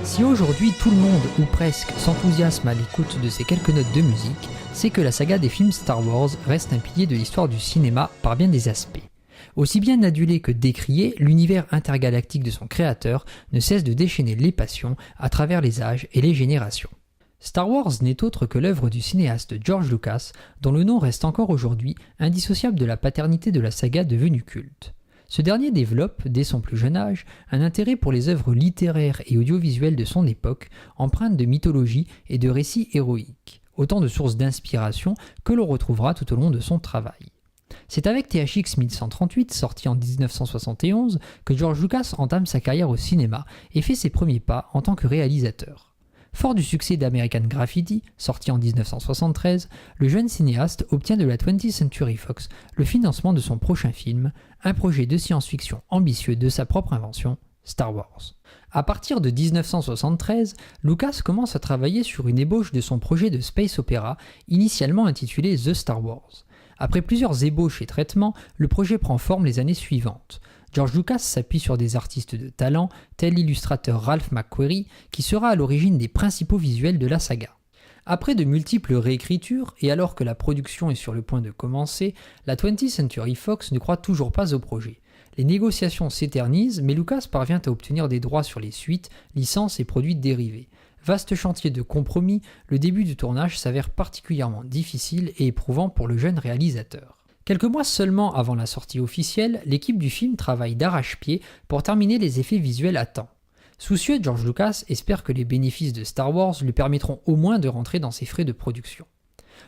Si aujourd'hui tout le monde, ou presque, s'enthousiasme à l'écoute de ces quelques notes de musique, c'est que la saga des films Star Wars reste un pilier de l'histoire du cinéma par bien des aspects. Aussi bien adulé que décrié, l'univers intergalactique de son créateur ne cesse de déchaîner les passions à travers les âges et les générations. Star Wars n'est autre que l'œuvre du cinéaste George Lucas, dont le nom reste encore aujourd'hui indissociable de la paternité de la saga devenue culte. Ce dernier développe, dès son plus jeune âge, un intérêt pour les œuvres littéraires et audiovisuelles de son époque, empreintes de mythologie et de récits héroïques, autant de sources d'inspiration que l'on retrouvera tout au long de son travail. C'est avec THX 1138, sorti en 1971, que George Lucas entame sa carrière au cinéma et fait ses premiers pas en tant que réalisateur. Fort du succès d'American Graffiti, sorti en 1973, le jeune cinéaste obtient de la 20th Century Fox le financement de son prochain film, un projet de science-fiction ambitieux de sa propre invention, Star Wars. À partir de 1973, Lucas commence à travailler sur une ébauche de son projet de space opéra, initialement intitulé The Star Wars. Après plusieurs ébauches et traitements, le projet prend forme les années suivantes. George Lucas s'appuie sur des artistes de talent, tel l'illustrateur Ralph McQuarrie, qui sera à l'origine des principaux visuels de la saga. Après de multiples réécritures, et alors que la production est sur le point de commencer, la 20th Century Fox ne croit toujours pas au projet. Les négociations s'éternisent, mais Lucas parvient à obtenir des droits sur les suites, licences et produits dérivés. Vaste chantier de compromis, le début du tournage s'avère particulièrement difficile et éprouvant pour le jeune réalisateur. Quelques mois seulement avant la sortie officielle, l'équipe du film travaille d'arrache-pied pour terminer les effets visuels à temps. Soucieux, George Lucas espère que les bénéfices de Star Wars lui permettront au moins de rentrer dans ses frais de production.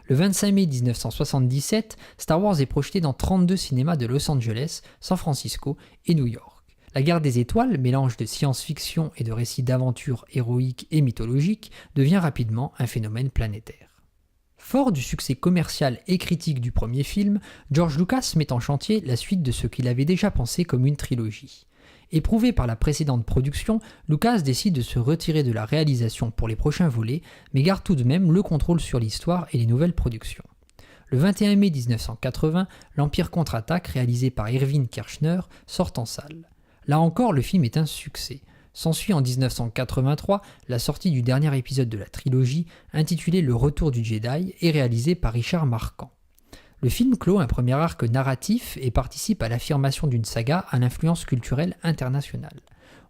Le 25 mai 1977, Star Wars est projeté dans 32 cinémas de Los Angeles, San Francisco et New York. La guerre des étoiles, mélange de science-fiction et de récits d'aventure héroïques et mythologiques, devient rapidement un phénomène planétaire. Fort du succès commercial et critique du premier film, George Lucas met en chantier la suite de ce qu'il avait déjà pensé comme une trilogie. Éprouvé par la précédente production, Lucas décide de se retirer de la réalisation pour les prochains volets, mais garde tout de même le contrôle sur l'histoire et les nouvelles productions. Le 21 mai 1980, l'Empire contre-attaque, réalisé par Irving Kershner, sort en salle. Là encore, le film est un succès. S'ensuit en 1983 la sortie du dernier épisode de la trilogie, intitulé Le Retour du Jedi et réalisé par Richard Marquand. Le film clôt un premier arc narratif et participe à l'affirmation d'une saga à l'influence culturelle internationale.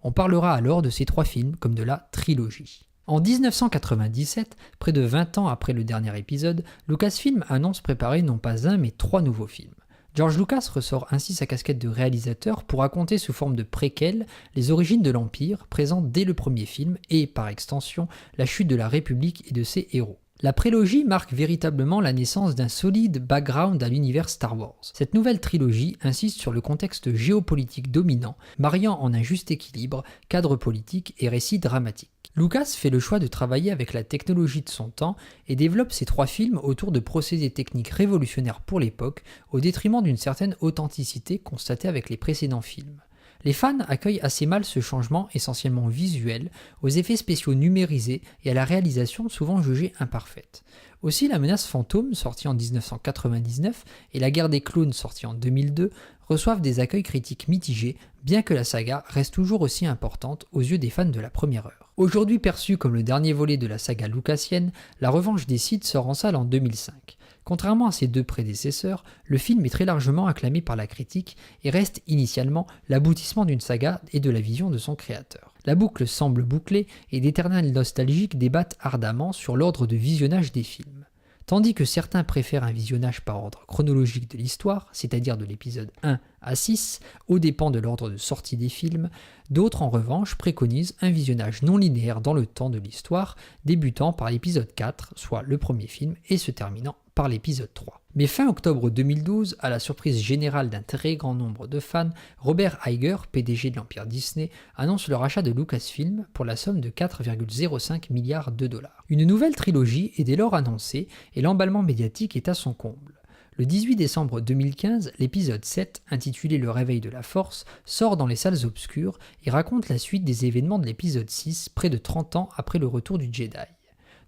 On parlera alors de ces trois films comme de la trilogie. En 1997, près de 20 ans après le dernier épisode, Lucasfilm annonce préparer non pas un mais 3 nouveaux films. George Lucas ressort ainsi sa casquette de réalisateur pour raconter sous forme de préquel les origines de l'Empire, présentes dès le premier film, et, par extension, la chute de la République et de ses héros. La prélogie marque véritablement la naissance d'un solide background à l'univers Star Wars. Cette nouvelle trilogie insiste sur le contexte géopolitique dominant, mariant en un juste équilibre cadre politique et récit dramatique. Lucas fait le choix de travailler avec la technologie de son temps et développe ses 3 films autour de procédés techniques révolutionnaires pour l'époque, au détriment d'une certaine authenticité constatée avec les précédents films. Les fans accueillent assez mal ce changement essentiellement visuel, aux effets spéciaux numérisés et à la réalisation souvent jugée imparfaite. Aussi, La Menace Fantôme, sortie en 1999, et La Guerre des Clones, sortie en 2002, reçoivent des accueils critiques mitigés, bien que la saga reste toujours aussi importante aux yeux des fans de la première heure. Aujourd'hui perçu comme le dernier volet de la saga lucasienne, La Revanche des Sith sort en salle en 2005. Contrairement à ses 2 prédécesseurs, le film est très largement acclamé par la critique et reste initialement l'aboutissement d'une saga et de la vision de son créateur. La boucle semble bouclée et d'éternels nostalgiques débattent ardemment sur l'ordre de visionnage des films. Tandis que certains préfèrent un visionnage par ordre chronologique de l'histoire, c'est-à-dire de l'épisode 1 à 6, aux dépens de l'ordre de sortie des films, d'autres en revanche préconisent un visionnage non linéaire dans le temps de l'histoire, débutant par l'épisode 4, soit le premier film, et se terminant par l'épisode 3. Mais fin octobre 2012, à la surprise générale d'un très grand nombre de fans, Robert Iger, PDG de l'Empire Disney, annonce le rachat de Lucasfilm pour la somme de 4,05 milliards de dollars. Une nouvelle trilogie est dès lors annoncée et l'emballement médiatique est à son comble. Le 18 décembre 2015, l'épisode 7, intitulé Le Réveil de la Force, sort dans les salles obscures et raconte la suite des événements de l'épisode 6, près de 30 ans après le retour du Jedi.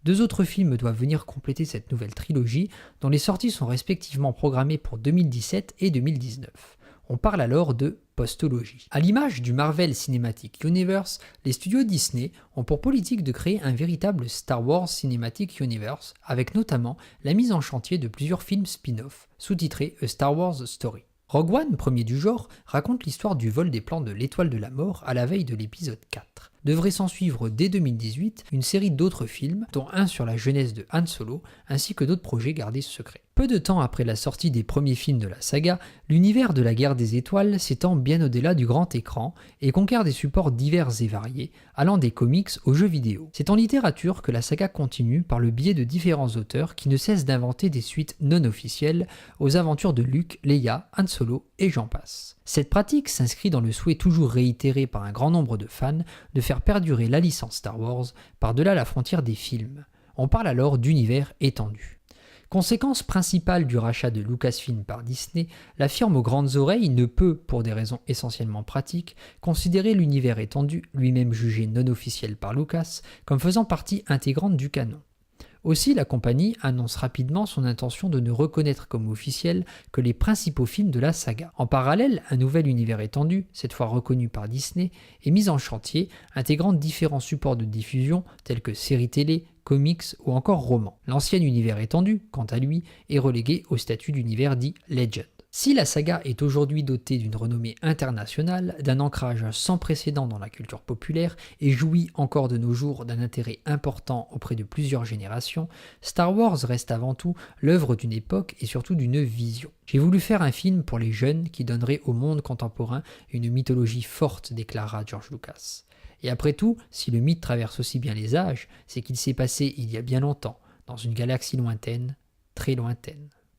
2 autres films doivent venir compléter cette nouvelle trilogie, dont les sorties sont respectivement programmées pour 2017 et 2019. On parle alors de postologie. À l'image du Marvel Cinematic Universe, les studios Disney ont pour politique de créer un véritable Star Wars Cinematic Universe, avec notamment la mise en chantier de plusieurs films spin-off, sous-titrés A Star Wars Story. Rogue One, premier du genre, raconte l'histoire du vol des plans de l'Étoile de la Mort à la veille de l'épisode 4. Devrait s'en suivre dès 2018 une série d'autres films, dont un sur la jeunesse de Han Solo, ainsi que d'autres projets gardés secrets. Peu de temps après la sortie des premiers films de la saga, l'univers de la Guerre des Étoiles s'étend bien au-delà du grand écran et conquiert des supports divers et variés, allant des comics aux jeux vidéo. C'est en littérature que la saga continue par le biais de différents auteurs qui ne cessent d'inventer des suites non officielles aux aventures de Luke, Leia, Han Solo et j'en passe. Cette pratique s'inscrit dans le souhait toujours réitéré par un grand nombre de fans de faire perdurer la licence Star Wars par-delà la frontière des films. On parle alors d'univers étendu. Conséquence principale du rachat de Lucasfilm par Disney, la firme aux grandes oreilles ne peut, pour des raisons essentiellement pratiques, considérer l'univers étendu, lui-même jugé non officiel par Lucas, comme faisant partie intégrante du canon. Aussi, la compagnie annonce rapidement son intention de ne reconnaître comme officiel que les principaux films de la saga. En parallèle, un nouvel univers étendu, cette fois reconnu par Disney, est mis en chantier, intégrant différents supports de diffusion tels que séries télé, comics ou encore romans. L'ancien univers étendu, quant à lui, est relégué au statut d'univers dit Legend. Si la saga est aujourd'hui dotée d'une renommée internationale, d'un ancrage sans précédent dans la culture populaire et jouit encore de nos jours d'un intérêt important auprès de plusieurs générations, Star Wars reste avant tout l'œuvre d'une époque et surtout d'une vision. J'ai voulu faire un film pour les jeunes qui donnerait au monde contemporain une mythologie forte, déclara George Lucas. Et après tout, si le mythe traverse aussi bien les âges, c'est qu'il s'est passé il y a bien longtemps, dans une galaxie lointaine, très lointaine.